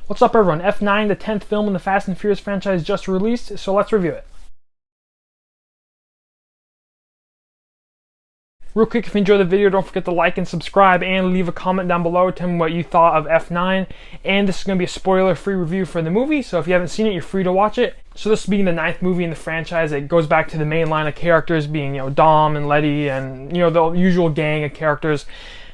What's up, everyone? F9, the 10th film in the Fast and Furious franchise, just released, so let's review it. Real quick, if you enjoyed the video, don't forget to like and subscribe and leave a comment down below telling me what you thought of F9. And this is going to be a spoiler-free review for the movie, so if you haven't seen it, you're free to watch it. So this being the 9th movie in the franchise, it goes back to the main line of characters being, Dom and Letty and, the usual gang of characters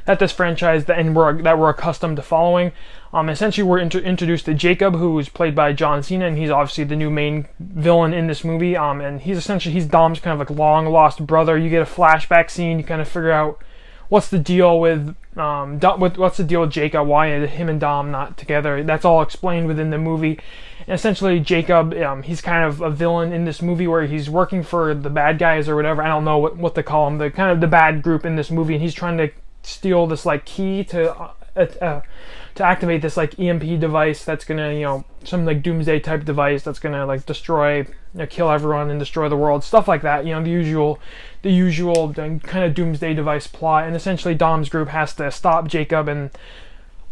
that this franchise that we're accustomed to following. Essentially, we're introduced to Jacob, who is played by John Cena, and he's obviously the new main villain in this movie. And he's Dom's kind of like long lost brother. You get a flashback scene. You kind of figure out what's the deal with what's the deal with Jacob. Why are him and Dom not together? That's all explained within the movie. And essentially, Jacob, he's kind of a villain in this movie where he's working for the bad guys or whatever. I don't know what they call them. The kind of the bad group in this movie, and he's trying to steal this like key to activate this like EMP device that's gonna some like doomsday type device that's gonna like destroy, kill everyone and destroy the world, stuff like that. The usual kind of doomsday device plot. And essentially Dom's group has to stop Jacob, and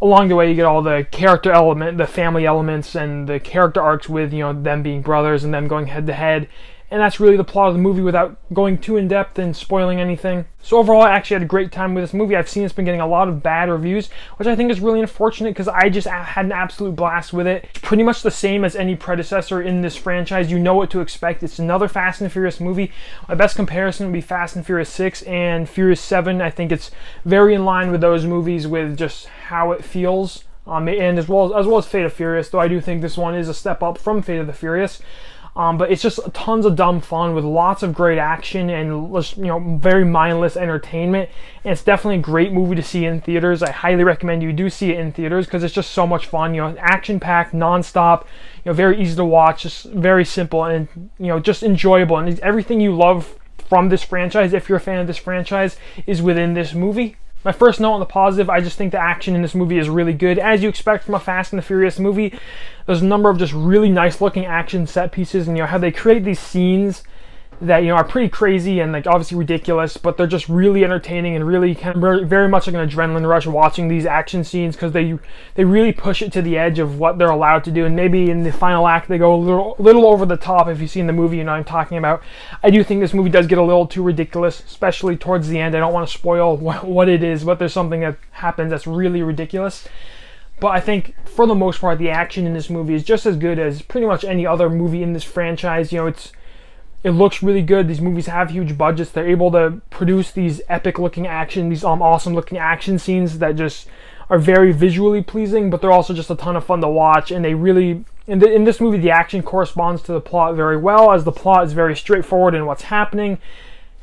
along the way you get all the character element, the family elements, and the character arcs with them being brothers and them going head to head. And that's really the plot of the movie without going too in depth and spoiling anything. So overall, I actually had a great time with this movie. I've seen it's been getting a lot of bad reviews, which I think is really unfortunate because I just had an absolute blast with it. It's pretty much the same as any predecessor in this franchise. You know what to expect. It's another Fast and Furious movie. My best comparison would be Fast and Furious 6 and Furious 7. I think it's very in line with those movies with just how it feels. And as well as Fate of Furious, though I do think this one is a step up from Fate of the Furious. But it's just tons of dumb fun with lots of great action and very mindless entertainment. And it's definitely a great movie to see in theaters. I highly recommend you do see it in theaters because it's just so much fun. Action-packed, non-stop, very easy to watch, just very simple and just enjoyable. And everything you love from this franchise, if you're a fan of this franchise, is within this movie. My first note on the positive, I just think the action in this movie is really good. As you expect from a Fast and the Furious movie, there's a number of just really nice looking action set pieces, and how they create these scenes that are pretty crazy and like obviously ridiculous, but they're just really entertaining and really kind of very much like an adrenaline rush watching these action scenes because they really push it to the edge of what they're allowed to do. And maybe in the final act they go a little over the top. If you've seen the movie, what I'm talking about. I do think this movie does get a little too ridiculous, especially towards the end. I don't want to spoil what it is, but there's something that happens that's really ridiculous. But I think, for the most part, the action in this movie is just as good as pretty much any other movie in this franchise. It looks really good. These movies have huge budgets. They're able to produce these epic-looking action, these awesome-looking action scenes that just are very visually pleasing, but they're also just a ton of fun to watch. And they really, in this movie, the action corresponds to the plot very well, as the plot is very straightforward in what's happening.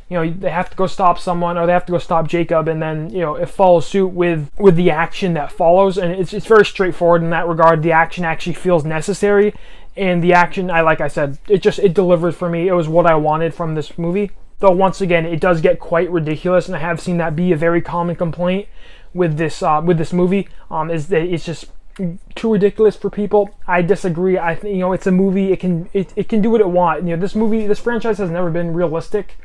They have to go stop someone, or they have to go stop Jacob, and then it follows suit with the action that follows, and it's very straightforward in that regard. The action actually feels necessary, and the action, like I said, it delivered for me. It was what I wanted from this movie. Though once again, it does get quite ridiculous, and I have seen that be a very common complaint with this movie. Is that it's just too ridiculous for people. I disagree. I think it's a movie. It can do what it wants. This franchise has never been realistic.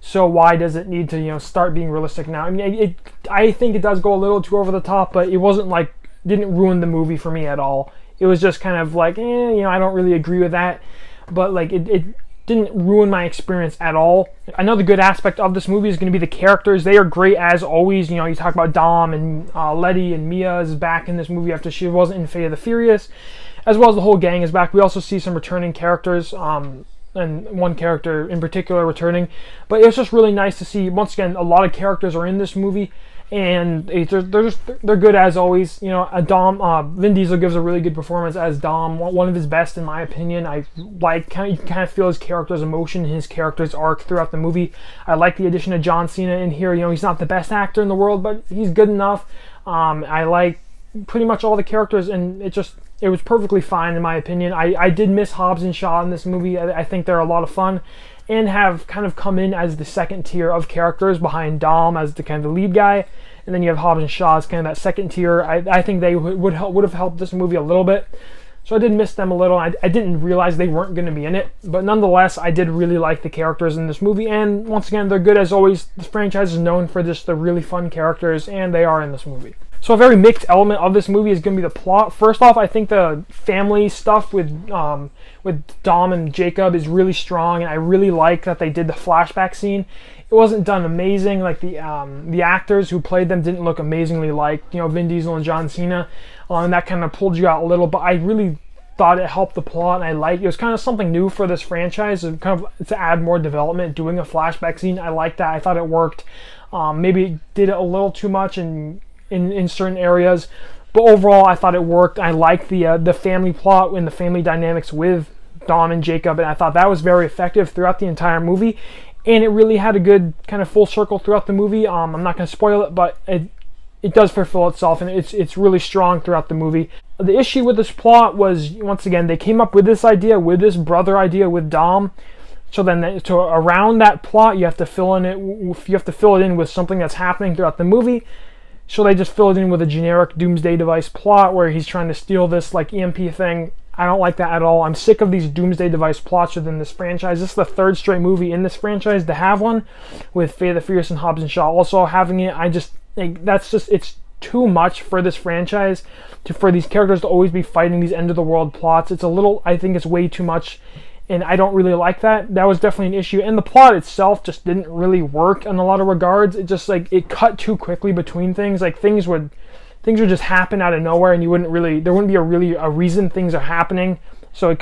So why does it need to, start being realistic now? I mean, I think it does go a little too over the top, but it wasn't didn't ruin the movie for me at all. It was just kind of like, I don't really agree with that. But it didn't ruin my experience at all. Another good aspect of this movie is going to be the characters. They are great as always. You talk about Dom and Letty, and Mia is back in this movie after she wasn't in Fate of the Furious, as well as the whole gang is back. We also see some returning characters. And one character in particular returning, but it's just really nice to see. Once again, a lot of characters are in this movie, and they're good as always. Vin Diesel gives a really good performance as Dom, one of his best in my opinion. I like you kind of feel his character's emotion, his character's arc throughout the movie. I like the addition of John Cena in here. He's not the best actor in the world, but he's good enough. I like pretty much all the characters, and it was perfectly fine in my opinion. I did miss Hobbs and Shaw in this movie. I think they're a lot of fun and have kind of come in as the second tier of characters behind Dom as the kind of the lead guy. And then you have Hobbs and Shaw as kind of that second tier. I think they would have helped this movie a little bit. So I did miss them a little. I didn't realize they weren't going to be in it. But nonetheless, I did really like the characters in this movie. And once again, they're good as always. This franchise is known for just the really fun characters, and they are in this movie. So a very mixed element of this movie is going to be the plot. First off, I think the family stuff with Dom and Jacob is really strong, and I really like that they did the flashback scene. It wasn't done amazing. Like the actors who played them didn't look amazingly like, you know, Vin Diesel and John Cena, and that kind of pulled you out a little. But I really thought it helped the plot, and it was kind of something new for this franchise, kind of to add more development, doing a flashback scene. I liked that. I thought it worked. Maybe it did it a little too much in certain areas, but overall I thought it worked. I liked the family plot and the family dynamics with Dom and Jacob, and I thought that was very effective throughout the entire movie, and it really had a good kind of full circle throughout the movie. I'm not going to spoil it, but it does fulfill itself, and it's really strong throughout the movie. The issue with this plot was, once again, they came up with this idea, with this brother idea with Dom. So then, around that plot, you have to fill it in with something that's happening throughout the movie. So they just filled it in with a generic Doomsday Device plot where he's trying to steal this like EMP thing. I don't like that at all. I'm sick of these Doomsday Device plots within this franchise. This is the third straight movie in this franchise to have one, with Fate of the Furious and Hobbs and Shaw also having it. It's too much for this franchise, for these characters to always be fighting these end of the world plots. I think it's way too much, and I don't really like that. That was definitely an issue, and the plot itself just didn't really work in a lot of regards. It just it cut too quickly between things. Like things would just happen out of nowhere, and there wouldn't be a reason things are happening. So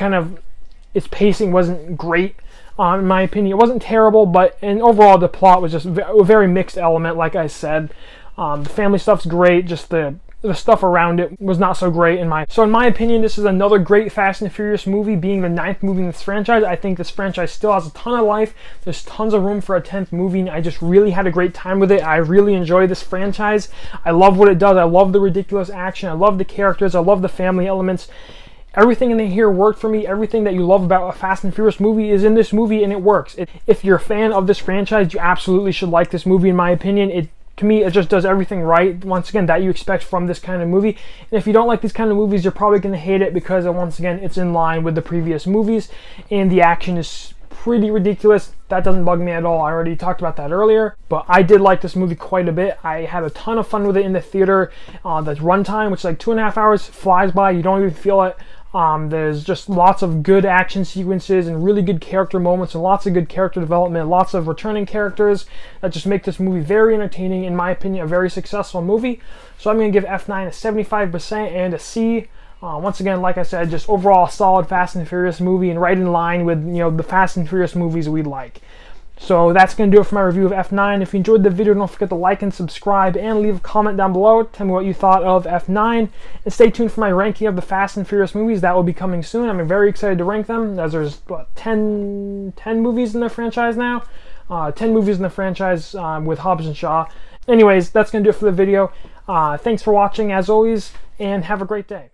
its pacing wasn't great, in my opinion. It wasn't terrible, and overall the plot was just a very mixed element. Like I said, the family stuff's great, just the stuff around it was not so great in my opinion. This is another great Fast and Furious movie, being the 9th movie in this franchise. I think this franchise still has a ton of life. There's tons of room for a 10th movie, and I just really had a great time with it. I really enjoy this franchise. I love what it does. I love the ridiculous action. I love the characters. I love the family elements. Everything in here worked for me. Everything that you love about a Fast and Furious movie is in this movie, and it works. If you're a fan of this franchise, you absolutely should like this movie, in my opinion. To me, it just does everything right, once again, that you expect from this kind of movie. And if you don't like these kind of movies, you're probably going to hate it, because, once again, it's in line with the previous movies, and the action is pretty ridiculous. That doesn't bug me at all. I already talked about that earlier, but I did like this movie quite a bit. I had a ton of fun with it in the theater. The runtime, which is like 2.5 hours, flies by. You don't even feel it. There's just lots of good action sequences and really good character moments and lots of good character development, lots of returning characters that just make this movie very entertaining, in my opinion, a very successful movie. So I'm going to give F9 a 75% and a C. Once again, like I said, just overall a solid Fast and Furious movie, and right in line with, the Fast and Furious movies we like. So that's going to do it for my review of F9. If you enjoyed the video, don't forget to like and subscribe, and leave a comment down below. Tell me what you thought of F9, and stay tuned for my ranking of the Fast and Furious movies. That will be coming soon. I'm very excited to rank them, as there's 10 movies in the franchise now. 10 movies in the franchise with Hobbs and Shaw. Anyways, that's going to do it for the video. Thanks for watching, as always, and have a great day.